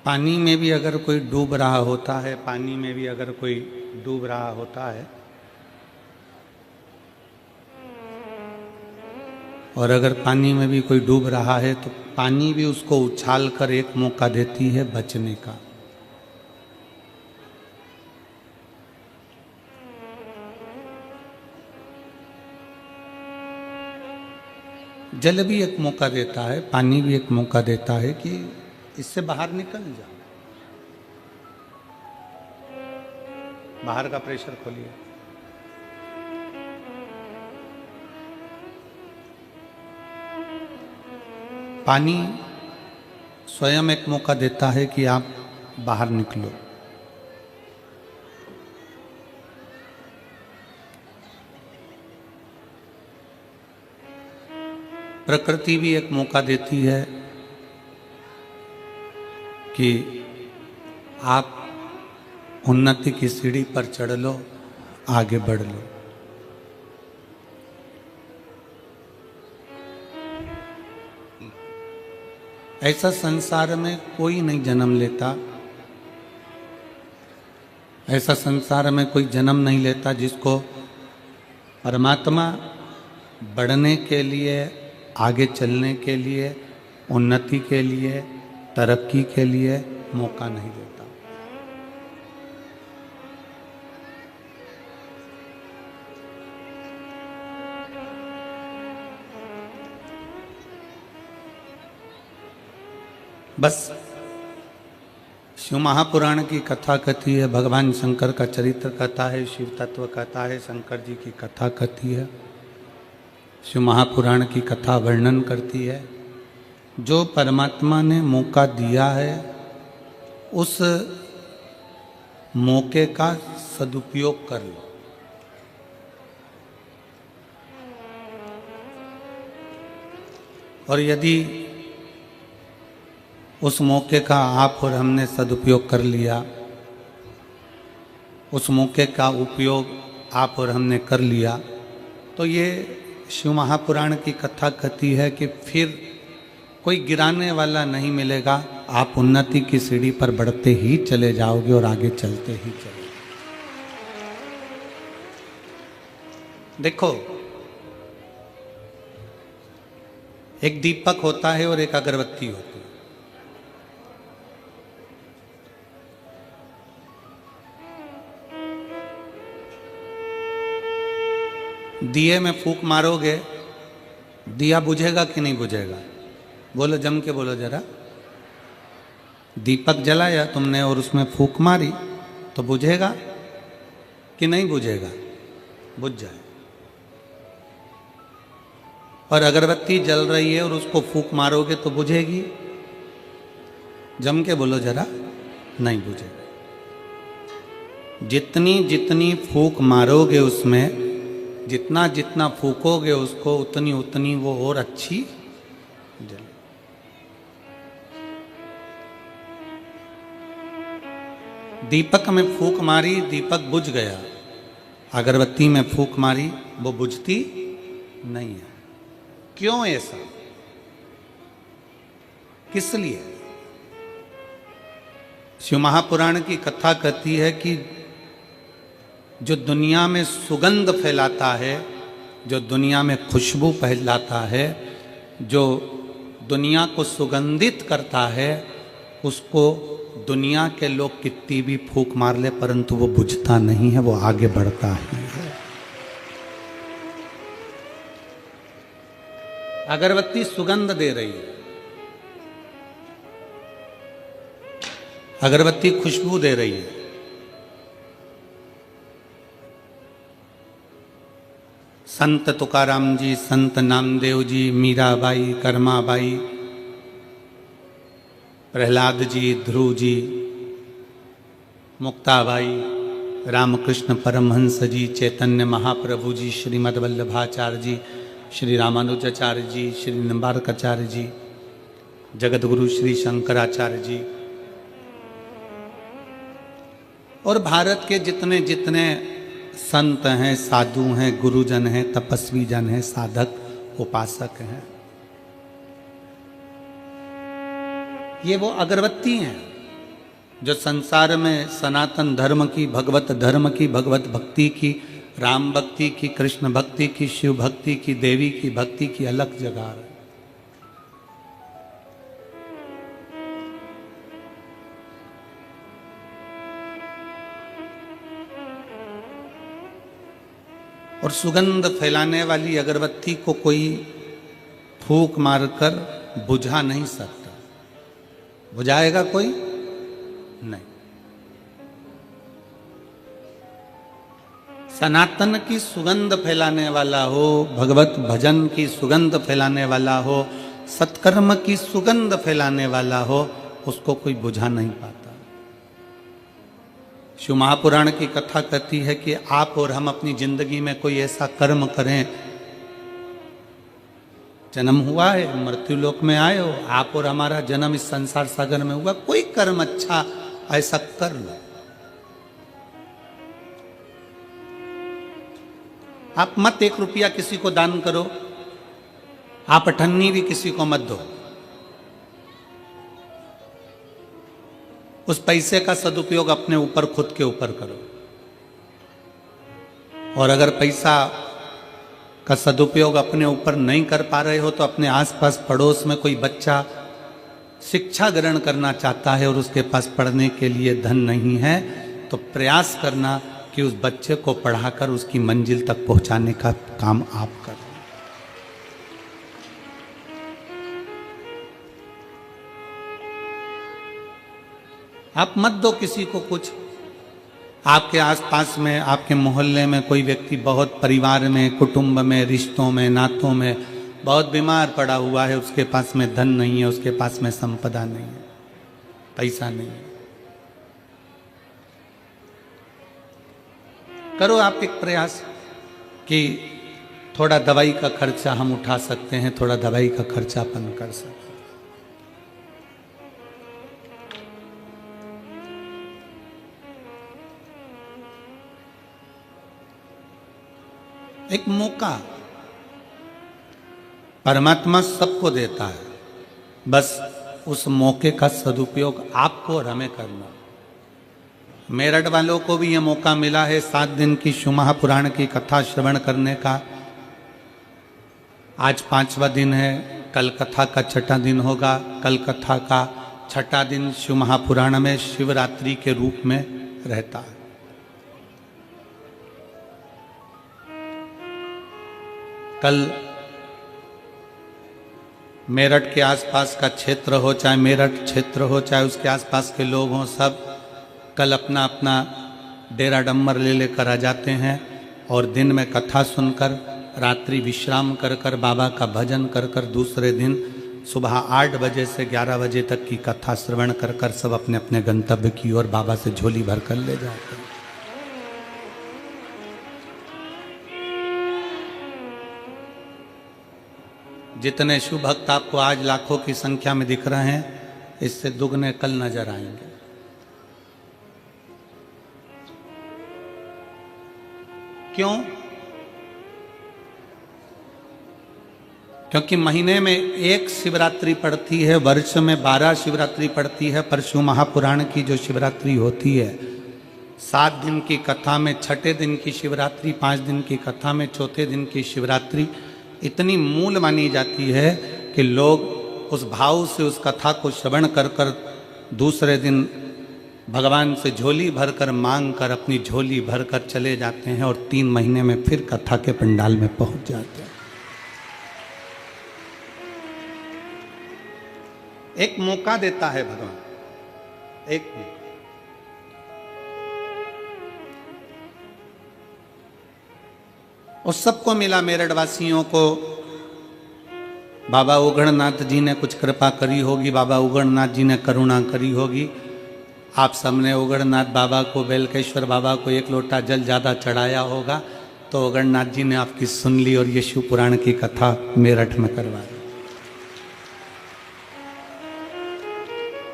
पानी में भी अगर कोई डूब रहा होता है, पानी में भी अगर कोई डूब रहा होता है, और अगर पानी में भी कोई डूब रहा है तो पानी भी उसको उछाल कर एक मौका देती है बचने का। जल भी एक मौका देता है, पानी भी एक मौका देता है कि इससे बाहर निकल जाओ, बाहर का प्रेशर खोलिए। पानी स्वयं एक मौका देता है कि आप बाहर निकलो। प्रकृति भी एक मौका देती है कि आप उन्नति की सीढ़ी पर चढ़ लो, आगे बढ़ लो। ऐसा संसार में कोई नहीं जन्म लेता, ऐसा संसार में कोई जन्म नहीं लेता जिसको परमात्मा बढ़ने के लिए, आगे चलने के लिए, उन्नति के लिए, तरक्की के लिए मौका नहीं देता। बस शिव महापुराण की कथा कथी है, भगवान शंकर का चरित्र कथा है, शिव तत्व कथा है, शंकर जी की कथा कथी है। शिव महापुराण की कथा वर्णन करती है जो परमात्मा ने मौका दिया है उस मौके का सदुपयोग कर लो। और यदि उस मौके का आप और हमने सदुपयोग कर लिया, उस मौके का उपयोग आप और हमने कर लिया, तो ये शिव महापुराण की कथा कहती है कि फिर कोई गिराने वाला नहीं मिलेगा, आप उन्नति की सीढ़ी पर बढ़ते ही चले जाओगे और आगे चलते ही चलोगे। देखो, एक दीपक होता है और एक अगरबत्ती होती है। दिए में फूंक मारोगे, दिया बुझेगा कि नहीं बुझेगा? बोलो, जम के बोलो जरा। दीपक जलाया तुमने और उसमें फूंक मारी तो बुझेगा कि नहीं बुझेगा? बुझ जाए। और अगरबत्ती जल रही है और उसको फूंक मारोगे तो बुझेगी? जम के बोलो जरा। नहीं बुझेगा। जितनी जितनी फूंक मारोगे उसमें, जितना जितना फूकोगे उसको, उतनी उतनी वो और अच्छी जले। दीपक में फूंक मारी, दीपक बुझ गया। अगरबत्ती में फूंक मारी, वो बुझती नहीं है। क्यों ऐसा? किस लिए? शिव महापुराण की कथा कहती है कि जो दुनिया में सुगंध फैलाता है, जो दुनिया में खुशबू फैलाता है, जो दुनिया को सुगंधित करता है, उसको दुनिया के लोग कितनी भी फूंक मार ले परंतु वो बुझता नहीं है, वो आगे बढ़ता ही है। अगरबत्ती सुगंध दे रही है, अगरबत्ती खुशबू दे रही है। संत तुकाराम जी, संत नामदेव जी, मीराबाई, कर्माबाई, प्रहलाद जी, ध्रुव जी, मुक्ताबाई, रामकृष्ण परमहंस जी, चैतन्य महाप्रभु जी, श्रीमद् वल्लभाचार्य जी, श्री रामानुजाचार्य जी, श्री निम्बारकाचार्य जी, जगतगुरु श्री शंकराचार्य जी, और भारत के जितने जितने संत हैं, साधु हैं, गुरुजन हैं, तपस्वी जन हैं, साधक, उपासक हैं, ये वो अगरबत्ती हैं जो संसार में सनातन धर्म की, भगवत धर्म की, भगवत भक्ति की, राम भक्ति की, कृष्ण भक्ति की, शिव भक्ति की, देवी की भक्ति की अलग जगह है। और सुगंध फैलाने वाली अगरबत्ती को कोई फूंक मारकर बुझा नहीं सकता। बुझाएगा कोई? नहीं। सनातन की सुगंध फैलाने वाला हो, भगवत भजन की सुगंध फैलाने वाला हो, सत्कर्म की सुगंध फैलाने वाला हो, उसको कोई बुझा नहीं पाता। शिव महापुराण की कथा कहती है कि आप और हम अपनी जिंदगी में कोई ऐसा कर्म करें, जन्म हुआ है, मृत्यु लोक में आए हो, आप और हमारा जन्म इस संसार सागर में हुआ, कोई कर्म अच्छा ऐसा कर लो। आप मत 1 रुपया किसी को दान करो, आप अठन्नी भी किसी को मत दो। उस पैसे का सदुपयोग अपने ऊपर, खुद के ऊपर करो। और अगर पैसा का सदुपयोग अपने ऊपर नहीं कर पा रहे हो तो अपने आसपास पड़ोस में कोई बच्चा शिक्षा ग्रहण करना चाहता है और उसके पास पढ़ने के लिए धन नहीं है, तो प्रयास करना कि उस बच्चे को पढ़ाकर उसकी मंजिल तक पहुंचाने का काम आप करें। आप मत दो किसी को कुछ। आपके आसपास में, आपके मोहल्ले में कोई व्यक्ति बहुत, परिवार में, कुटुंब में, रिश्तों में, नातों में बहुत बीमार पड़ा हुआ है, उसके पास में धन नहीं है, उसके पास में संपदा नहीं है, पैसा नहीं है, करो आप एक प्रयास कि थोड़ा दवाई का खर्चा हम उठा सकते हैं, थोड़ा दवाई का खर्चा अपन कर सकते हैं। एक मौका परमात्मा सबको देता है, बस उस मौके का सदुपयोग आपको और हमें करना। मेरठ वालों को भी यह मौका मिला है 7 दिन की शिव महापुराण की कथा श्रवण करने का। आज 5वां दिन है, कल कथा का 6ठा दिन होगा। कल कथा का 6ठा दिन शिव महापुराण में शिवरात्रि के रूप में रहता है। कल मेरठ के आसपास का क्षेत्र हो, चाहे मेरठ क्षेत्र हो, चाहे उसके आसपास के लोग हों, सब कल अपना अपना डेरा डम्बर ले लेकर आ जाते हैं और दिन में कथा सुनकर, रात्रि विश्राम कर कर, बाबा का भजन कर कर, दूसरे दिन सुबह 8 बजे से 11 बजे तक की कथा श्रवण कर कर सब अपने अपने गंतव्य की ओर बाबा से झोली भर कर ले जाते हैं। जितने शिव भक्त आपको आज लाखों की संख्या में दिख रहे हैं, इससे दुगने कल नजर आएंगे। क्यों? क्योंकि महीने में 1 शिवरात्रि पड़ती है, वर्ष में 12 शिवरात्रि पड़ती है, पर शिव महापुराण की जो शिवरात्रि होती है 7 दिन की कथा में 6ठे दिन की शिवरात्रि, 5 दिन की कथा में 4थे दिन की शिवरात्रि इतनी मूल मानी जाती है कि लोग उस भाव से उस कथा को श्रवण कर कर दूसरे दिन भगवान से झोली भरकर मांग कर अपनी झोली भरकर चले जाते हैं और 3 महीने में फिर कथा के पंडाल में पहुंच जाते हैं। एक मौका देता है भगवान, एक उस सबको मिला। मेरठ वासियों को बाबा उगड़नाथ जी ने कुछ कृपा करी होगी, बाबा उगड़नाथ जी ने करुणा करी होगी। आप सबने उगड़नाथ बाबा को, बेलकेश्वर बाबा को 1 लोटा जल ज़्यादा चढ़ाया होगा, तो उगड़नाथ जी ने आपकी सुन ली और ये शिव पुराण की कथा मेरठ में करवा दी।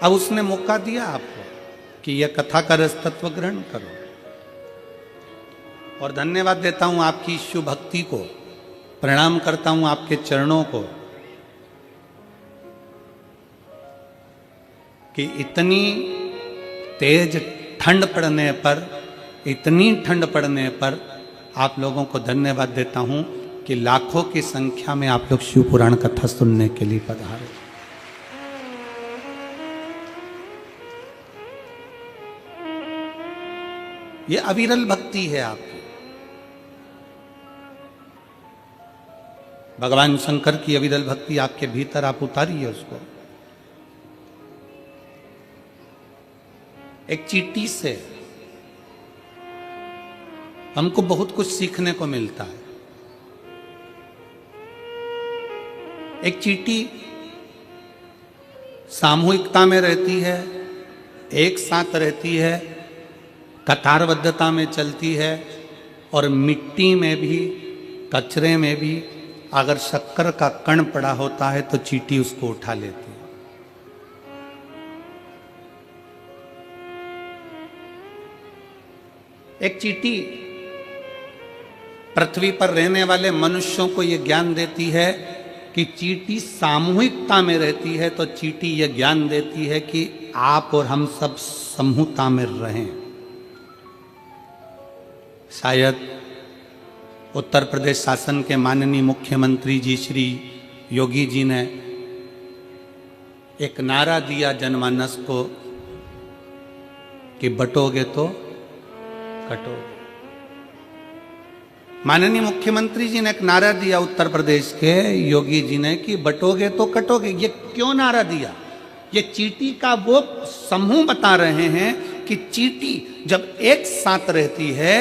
अब उसने मौका दिया आपको कि यह कथा का रस तत्व ग्रहण करो। और धन्यवाद देता हूं आपकी शिव भक्ति को, प्रणाम करता हूं आपके चरणों को कि इतनी तेज ठंड पड़ने पर, इतनी ठंड पड़ने पर आप लोगों को धन्यवाद देता हूं कि लाखों की संख्या में आप लोग शिव पुराण कथा सुनने के लिए पधारे। ये अविरल भक्ति है आपकी। भगवान शंकर की अविरल भक्ति आपके भीतर, आप उतारिए उसको। एक चींटी से हमको बहुत कुछ सीखने को मिलता है। एक चींटी सामूहिकता में रहती है, एक साथ रहती है, कतारबद्धता में चलती है, और मिट्टी में भी, कचरे में भी अगर शक्कर का कण पड़ा होता है तो चींटी उसको उठा लेती है। एक चींटी पृथ्वी पर रहने वाले मनुष्यों को यह ज्ञान देती है कि चींटी सामूहिकता में रहती है, तो चींटी यह ज्ञान देती है कि आप और हम सब समूहता में रहें। शायद उत्तर प्रदेश शासन के माननीय मुख्यमंत्री जी श्री योगी जी ने एक नारा दिया जनमानस को कि बटोगे तो कटोगे। माननीय मुख्यमंत्री जी ने एक नारा दिया उत्तर प्रदेश के योगी जी ने कि बटोगे तो कटोगे। ये क्यों नारा दिया? ये चींटी का वो समूह बता रहे हैं कि चींटी जब एक साथ रहती है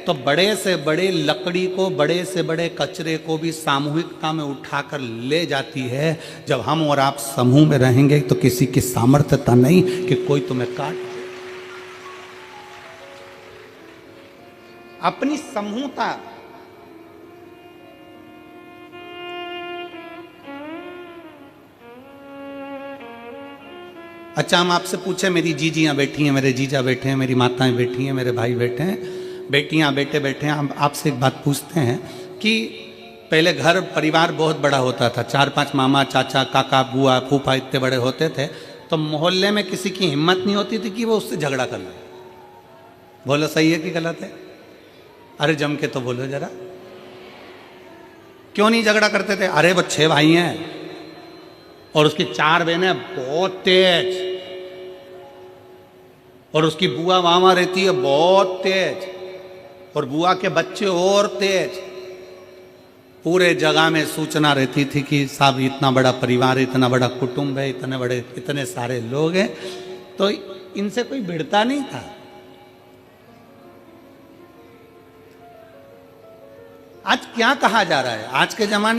तो बड़े से बड़े लकड़ी को, बड़े से बड़े कचरे को भी सामूहिकता में उठाकर ले जाती है। जब हम और आप समूह में रहेंगे तो किसी की सामर्थ्यता नहीं कि कोई तुम्हें काट दे। अपनी समूहता, अच्छा हम आपसे पूछे, मेरी जीजियां बैठी हैं, मेरे जीजा बैठे हैं, मेरी माताएं बैठी हैं, मेरे भाई बैठे हैं, बेटियां बेटे बैठे हैं, हम आपसे एक बात पूछते हैं कि पहले घर परिवार बहुत बड़ा होता था, 4-5 मामा चाचा काका बुआ फूफा इतने बड़े होते थे, तो मोहल्ले में किसी की हिम्मत नहीं होती थी कि वो उससे झगड़ा कर ले। बोलो सही है कि गलत है? अरे जम के तो बोलो जरा, क्यों नहीं झगड़ा करते थे? अरे वो 6 भाई हैं और उसकी 4 बहनें बहुत तेज, और उसकी बुआ वहां रहती है बहुत तेज, और बुआ के बच्चे और तेज। पूरे जगह में सूचना रहती थी कि साहब इतना बड़ा परिवार, इतना बड़ा कुटुंब है, इतने सारे लोग हैं, तो इनसे कोई भिड़ता नहीं था। आज क्या कहा जा रहा है? आज के जमाने